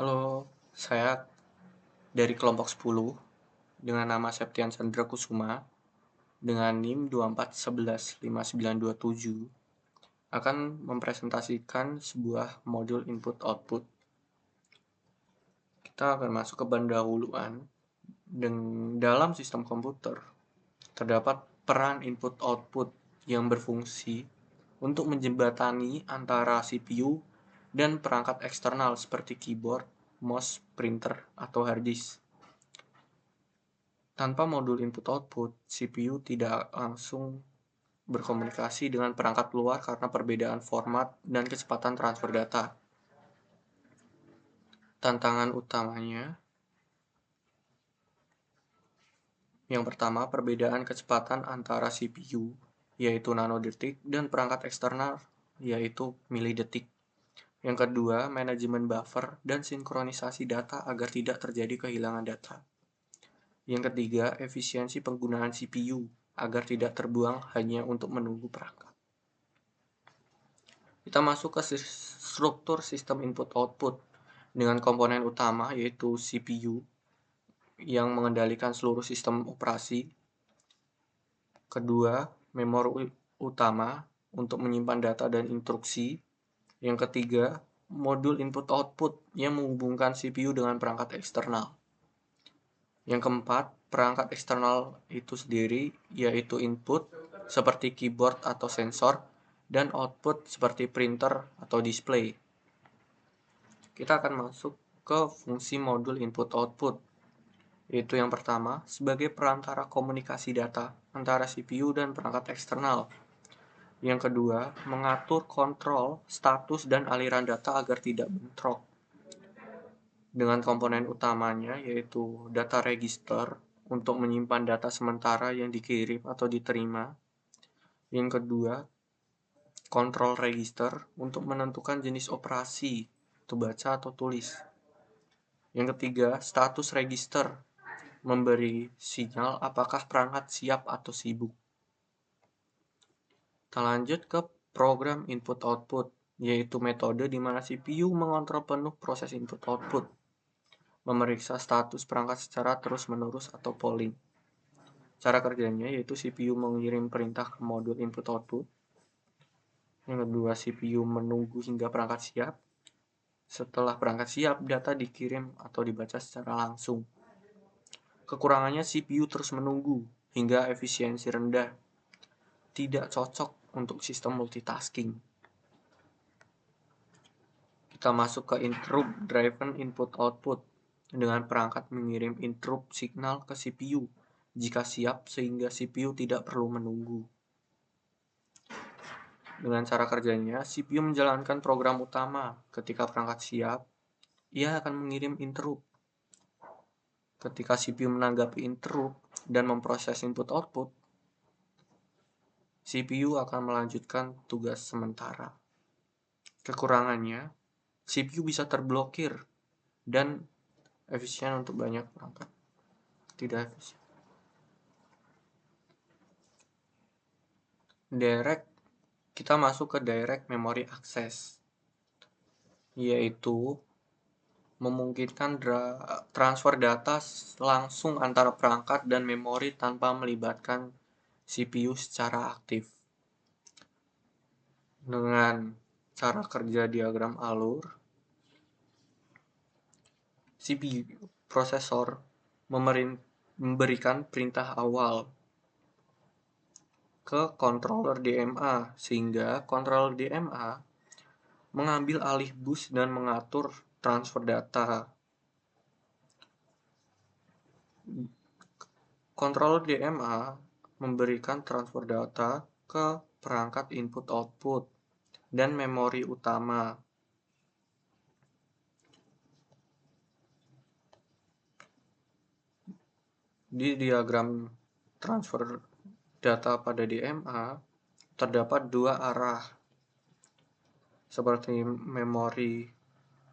Halo, saya dari kelompok 10 dengan nama Septian Sandra Kusuma dengan NIM 24115927 akan mempresentasikan sebuah modul input-output. Kita akan masuk ke pendahuluan. Dalam sistem komputer, terdapat peran input-output yang berfungsi untuk menjembatani antara CPU dan perangkat eksternal seperti keyboard, mouse, printer, atau hard disk. Tanpa modul input-output, CPU tidak langsung berkomunikasi dengan perangkat luar karena perbedaan format dan kecepatan transfer data. Tantangan utamanya, yang pertama, perbedaan kecepatan antara CPU, yaitu nanodetik, dan perangkat eksternal, yaitu milidetik. Yang kedua, manajemen buffer dan sinkronisasi data agar tidak terjadi kehilangan data. Yang ketiga, efisiensi penggunaan CPU agar tidak terbuang hanya untuk menunggu perangkat. Kita masuk ke struktur sistem input-output dengan komponen utama yaitu CPU yang mengendalikan seluruh sistem operasi. Kedua, memori utama untuk menyimpan data dan instruksi. Yang ketiga, modul input-output yang menghubungkan CPU dengan perangkat eksternal. Yang keempat, perangkat eksternal itu sendiri yaitu input seperti keyboard atau sensor dan output seperti printer atau display. Kita akan masuk ke fungsi modul input-output, yaitu yang pertama, sebagai perantara komunikasi data antara CPU dan perangkat eksternal. Yang kedua, mengatur kontrol, status, dan aliran data agar tidak bentrok. Dengan komponen utamanya, yaitu data register untuk menyimpan data sementara yang dikirim atau diterima. Yang kedua, kontrol register untuk menentukan jenis operasi, itu baca atau tulis. Yang ketiga, status register, memberi sinyal apakah perangkat siap atau sibuk. Kita lanjut ke program input-output, yaitu metode di mana CPU mengontrol penuh proses input-output, memeriksa status perangkat secara terus-menerus atau polling. Cara kerjanya yaitu CPU mengirim perintah ke modul input-output. Yang kedua, CPU menunggu hingga perangkat siap. Setelah perangkat siap, data dikirim atau dibaca secara langsung. Kekurangannya CPU terus menunggu hingga efisiensi rendah. Tidak cocok untuk sistem multitasking. Kita masuk ke interrupt driven input-output dengan perangkat mengirim interrupt signal ke CPU jika siap sehingga CPU tidak perlu menunggu. Dengan cara kerjanya, CPU menjalankan program utama. Ketika perangkat siap, ia akan mengirim interrupt. Ketika CPU menanggapi interrupt dan memproses input-output, CPU akan melanjutkan tugas sementara. Kekurangannya, CPU bisa terblokir dan efisien untuk banyak perangkat. Tidak efisien. Kita masuk ke direct memory access, yaitu memungkinkan transfer data langsung antara perangkat dan memori tanpa melibatkan CPU secara aktif. Dengan cara kerja diagram alur, CPU prosesor memberikan perintah awal ke controller DMA sehingga controller DMA mengambil alih bus dan mengatur transfer data. Controller DMA memberikan transfer data ke perangkat input-output dan memori utama. Di diagram transfer data pada DMA, terdapat dua arah, seperti memori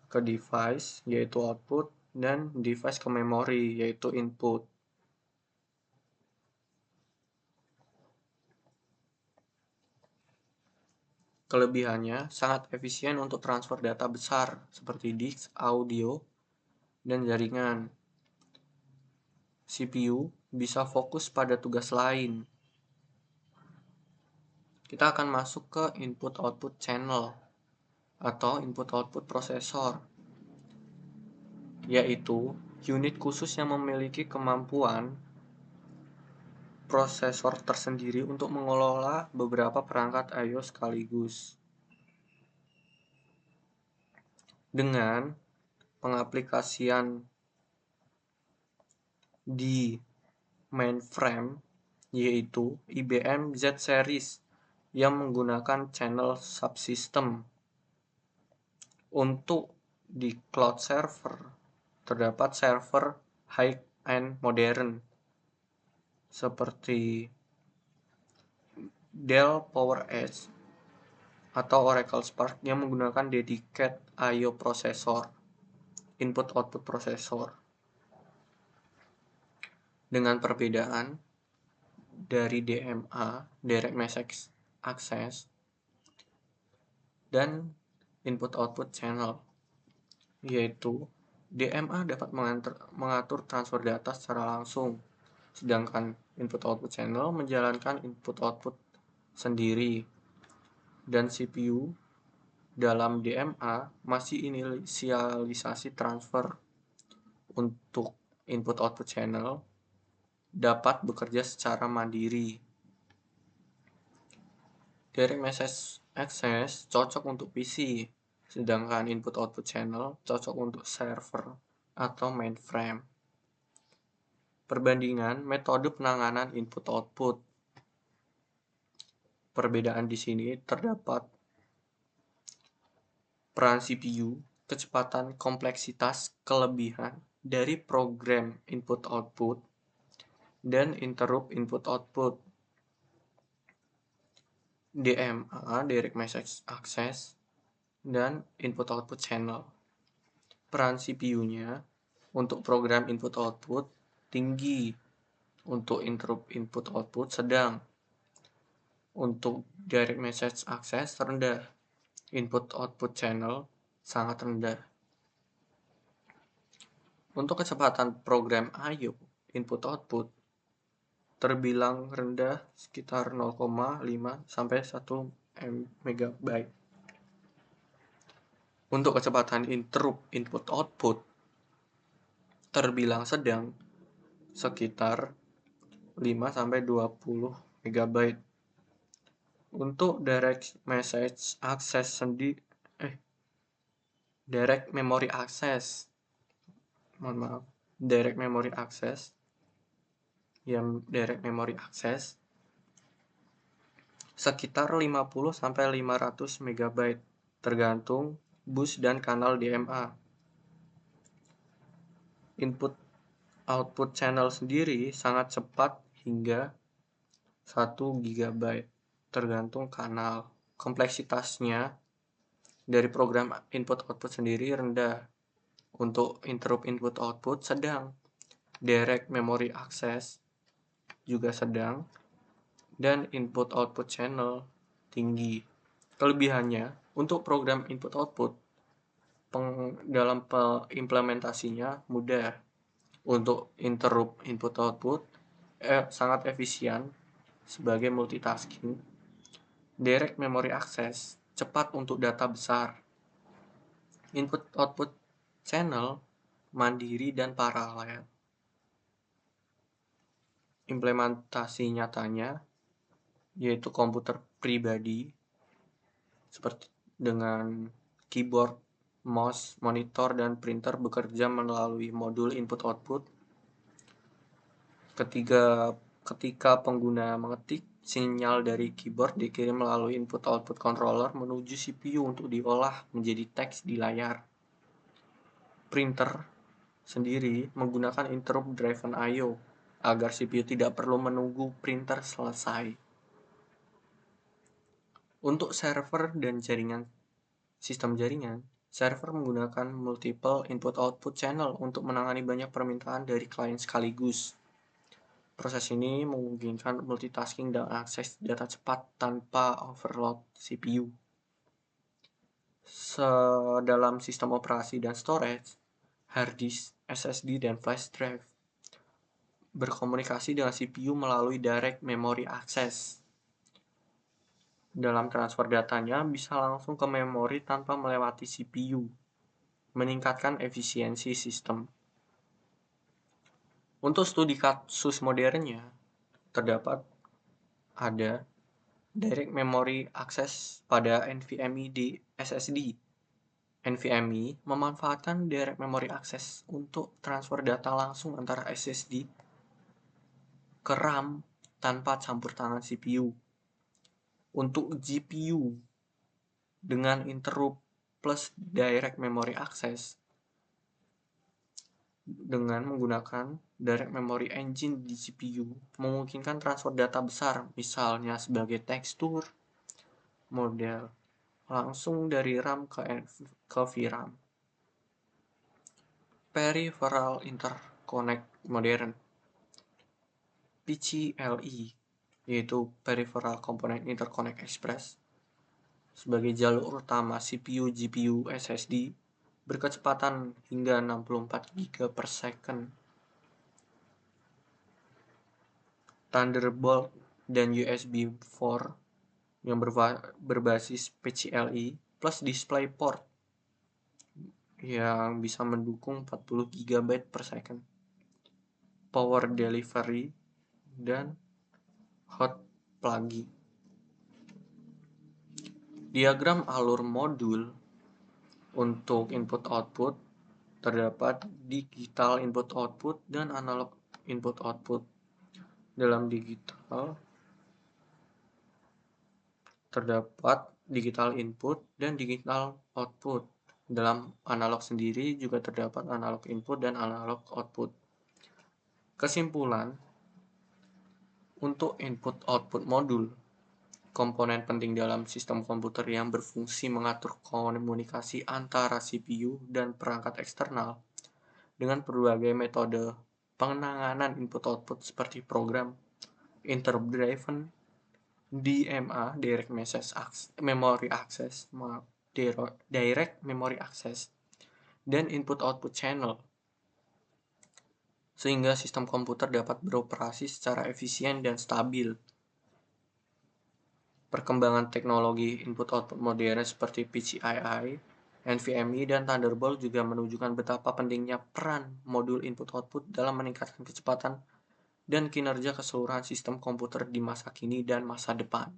ke device, yaitu output, dan device ke memori, yaitu input. Kelebihannya, sangat efisien untuk transfer data besar, seperti disk audio dan jaringan. CPU bisa fokus pada tugas lain. Kita akan masuk ke input-output channel atau input-output prosesor, yaitu unit khusus yang memiliki kemampuan prosesor tersendiri untuk mengelola beberapa perangkat I/O sekaligus. Dengan pengaplikasian di mainframe, yaitu IBM Z Series yang menggunakan channel subsystem. Untuk di cloud server, terdapat server high-end modern seperti Dell PowerEdge atau Oracle Spark yang menggunakan dedicated I/O processor, input-output processor. Dengan perbedaan dari DMA, Direct Message Access, dan input-output channel, yaitu DMA dapat mengatur transfer data secara langsung, sedangkan input-output channel menjalankan input-output sendiri, dan CPU dalam DMA masih inisialisasi transfer. Untuk input-output channel dapat bekerja secara mandiri. Direct Message Access cocok untuk PC, sedangkan input-output channel cocok untuk server atau mainframe. Perbandingan metode penanganan input-output. Perbedaan di sini terdapat peran CPU, kecepatan, kompleksitas, kelebihan dari program input-output, dan interrupt input-output. DMA, Direct Message Access, dan input-output channel. Peran CPU-nya untuk program input-output tinggi, untuk interrupt input-output sedang, untuk Direct Message Access rendah, input-output channel sangat rendah. Untuk kecepatan program I/O input-output terbilang rendah, sekitar 0,5 sampai 1 MB. Untuk kecepatan interrupt input-output terbilang sedang, sekitar 5 sampai 20 MB. Untuk Direct Message Access Direct Memory Access, Direct Memory Access sekitar 50 sampai 500 MB tergantung bus dan kanal DMA. Input output channel sendiri sangat cepat hingga 1 GB tergantung kanal. Kompleksitasnya dari program input output sendiri rendah. Untuk interrupt input output sedang. Direct memory access juga sedang, dan input output channel tinggi. Kelebihannya, untuk program input output dalam implementasinya mudah. Untuk interrupt input output sangat efisien sebagai multitasking. Direct memory access cepat untuk data besar. Input output channel mandiri dan paralel. Implementasi nyatanya yaitu komputer pribadi seperti dengan keyboard, mouse, monitor, dan printer bekerja melalui modul input output. Ketika pengguna mengetik, sinyal dari keyboard dikirim melalui input output controller menuju CPU untuk diolah menjadi teks di layar. Printer sendiri menggunakan interrupt driven I/O agar CPU tidak perlu menunggu printer selesai. Untuk server dan sistem jaringan, server menggunakan multiple input-output channel untuk menangani banyak permintaan dari klien sekaligus. Proses ini memungkinkan multitasking dan akses data cepat tanpa overload CPU. Dalam sistem operasi dan storage, hard disk, SSD, dan flash drive. Berkomunikasi dengan CPU melalui direct memory access. Dalam transfer datanya bisa langsung ke memori tanpa melewati CPU, meningkatkan efisiensi sistem. Untuk studi kasus modernnya, terdapat ada direct memory access pada NVMe di SSD. NVMe memanfaatkan direct memory access untuk transfer data langsung antara SSD ke RAM tanpa campur tangan CPU. Untuk GPU dengan interrupt plus direct memory access dengan menggunakan direct memory engine di GPU memungkinkan transfer data besar, misalnya sebagai tekstur, model, langsung dari RAM ke VRAM. Peripheral Interconnect modern PCLE, yaitu Peripheral Component Interconnect Express, sebagai jalur utama CPU, GPU, SSD berkecepatan hingga 64 GB per second. Thunderbolt dan USB 4 yang berbasis PCLE plus DisplayPort yang bisa mendukung 40 GB per second. Power Delivery dan Hot Pluggy. Diagram alur modul untuk input-output terdapat digital input-output dan analog input-output. Dalam digital terdapat digital input dan digital output. Dalam analog sendiri juga terdapat analog input dan analog output. Kesimpulan, untuk input-output modul, komponen penting dalam sistem komputer yang berfungsi mengatur komunikasi antara CPU dan perangkat eksternal dengan berbagai metode pengenangan input-output seperti program, interrupt-driven, DMA, Direct Memory Access, Direct Memory Access, dan Input-Output Channel, sehingga sistem komputer dapat beroperasi secara efisien dan stabil. Perkembangan teknologi input-output modern seperti PCIe, NVMe, dan Thunderbolt juga menunjukkan betapa pentingnya peran modul input-output dalam meningkatkan kecepatan dan kinerja keseluruhan sistem komputer di masa kini dan masa depan.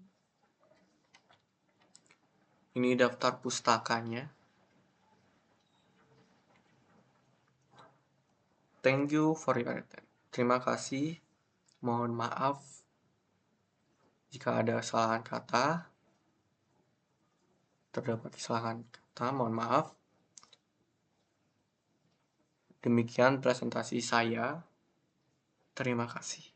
Ini daftar pustakanya. Thank you for your attention. Terima kasih. Mohon maaf jika ada kesalahan kata. Terdapat kesalahan kata, mohon maaf. Demikian presentasi saya. Terima kasih.